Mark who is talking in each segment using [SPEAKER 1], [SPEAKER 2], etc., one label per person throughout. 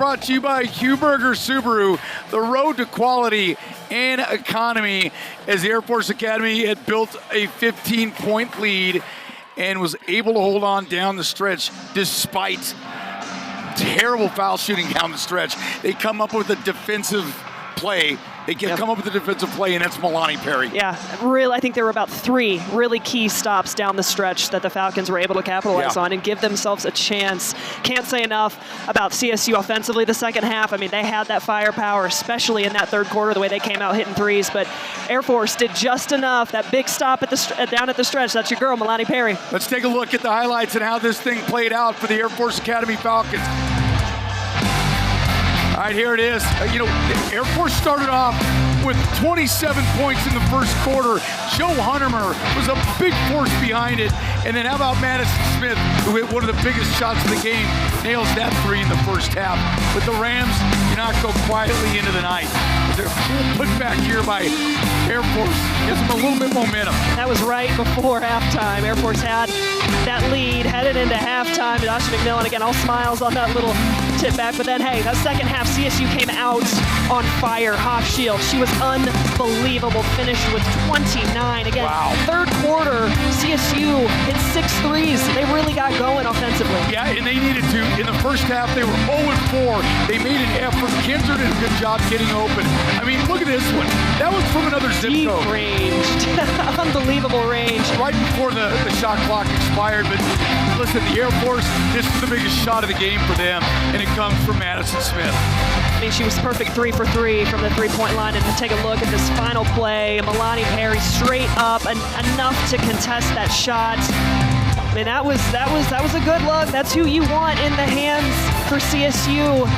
[SPEAKER 1] brought to you by Huberger Subaru, the road to quality and economy, as the Air Force Academy had built a 15-point lead and was able to hold on down the stretch despite terrible foul shooting down the stretch. They come up with a defensive play. They come up with a defensive play, and that's Milani Perry.
[SPEAKER 2] Yeah, really, I think there were about 3 really key stops down the stretch that the Falcons were able to capitalize on and give themselves a chance. Can't say enough about CSU offensively the second half. I mean, they had that firepower, especially in that third quarter, the way they came out hitting threes. But Air Force did just enough. That big stop at the down at the stretch. That's your girl, Milani Perry.
[SPEAKER 1] Let's take a look at the highlights and how this thing played out for the Air Force Academy Falcons. All right, here it is. Air Force started off with 27 points in the first quarter. Joe Huntermer was a big force behind it. And then how about Madison Smith, who hit one of the biggest shots of the game, nails that 3 in the first half. But the Rams do not go quietly into the night. They're put back here by Air Force. Gives them a little bit momentum.
[SPEAKER 2] That was right before halftime. Air Force had that lead headed into halftime. Dasha McMillan, again, all smiles on that little tip back. But then, hey, that second half, CSU came out on fire. Hoff Shield, she was unbelievable. Finished with 29. Again, third quarter, CSU hit 6 threes. They really got going offensively.
[SPEAKER 1] Yeah, and they needed to. In the first half, they were 0-4. They made an effort. Kinzer did a good job getting open. I mean, look at this one. That was from another zip
[SPEAKER 2] Deep
[SPEAKER 1] code.
[SPEAKER 2] Ranged. Unbelievable range.
[SPEAKER 1] Right before the shot clock expired. But listen, the Air Force, this is the biggest shot of the game for them, and it comes from Madison Smith.
[SPEAKER 2] I mean, she was perfect 3 for 3 from the three-point line. And to take a look at this final play, Milani Perry straight up and enough to contest that shot. I mean, that was a good look. That's who you want in the hands for CSU.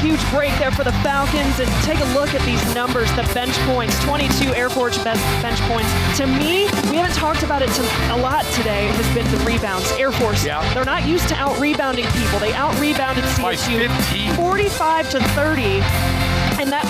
[SPEAKER 2] Huge break there for the Falcons, and take a look at these numbers, the bench points, 22 Air Force bench points. To me, we haven't talked about it a lot today, has been the rebounds. Air Force, they're not used to out-rebounding people. They out-rebounded CSU 45-30, and that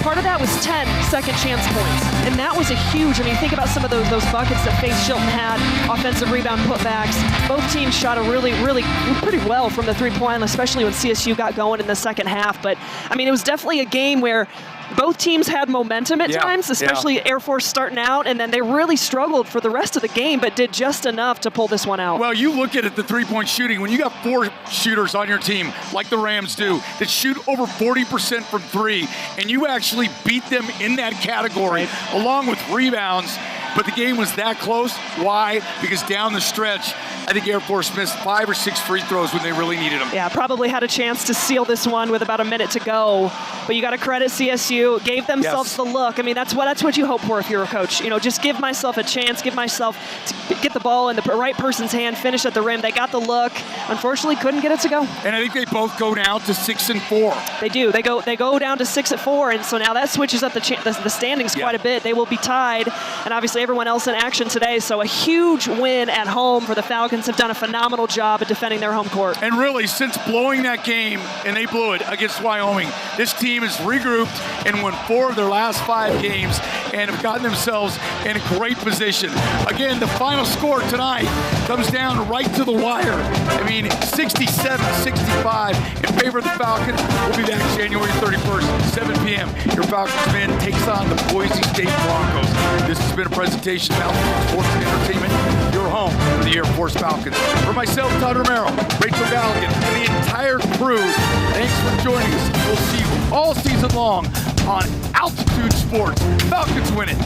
[SPEAKER 2] part of that was 10 second chance points. And that was a huge, I mean, think about some of those buckets that Faith Shilton had, offensive rebound putbacks. Both teams shot pretty well from the three-point line, especially when CSU got going in the second half. But, I mean, it was definitely a game where both teams had momentum at times, especially Air Force starting out, and then they really struggled for the rest of the game, but did just enough to pull this one out.
[SPEAKER 1] Well, you look at it, the three-point shooting, when you got 4 shooters on your team, like the Rams do, that shoot over 40% from 3, and you actually beat them in that category, along with rebounds, but the game was that close. Why? Because down the stretch, I think Air Force missed 5 or 6 free throws when they really needed them.
[SPEAKER 2] Yeah, probably had a chance to seal this one with about a minute to go. But you got to credit CSU, gave themselves the look. I mean, that's what you hope for if you're a coach. Just give myself a chance, give myself to get the ball in the right person's hand, finish at the rim. They got the look. Unfortunately, couldn't get it to go.
[SPEAKER 1] And I think they both go down to 6-4.
[SPEAKER 2] They do. They go down to 6-4, and so now that switches up the standings quite a bit. They will be tied, and obviously everyone else in action today. So a huge win at home for the Falcons. Have done a phenomenal job at defending their home court.
[SPEAKER 1] And really, since blowing that game, and they blew it against Wyoming, this team has regrouped and won 4 of their last 5 games and have gotten themselves in a great position. Again, the final score tonight comes down right to the wire. I mean, 67-65 in favor of the Falcons. We'll be back January 31st, 7 p.m. Your Falcons man takes on the Boise State Broncos. This has been a presentation of Altitude Sports and Entertainment, your home for the Air Force Falcons. For myself, Todd Romero, Rachel Galligan, and the entire crew, thanks for joining us. We'll see you all season long on Altitude Sports. Falcons win it.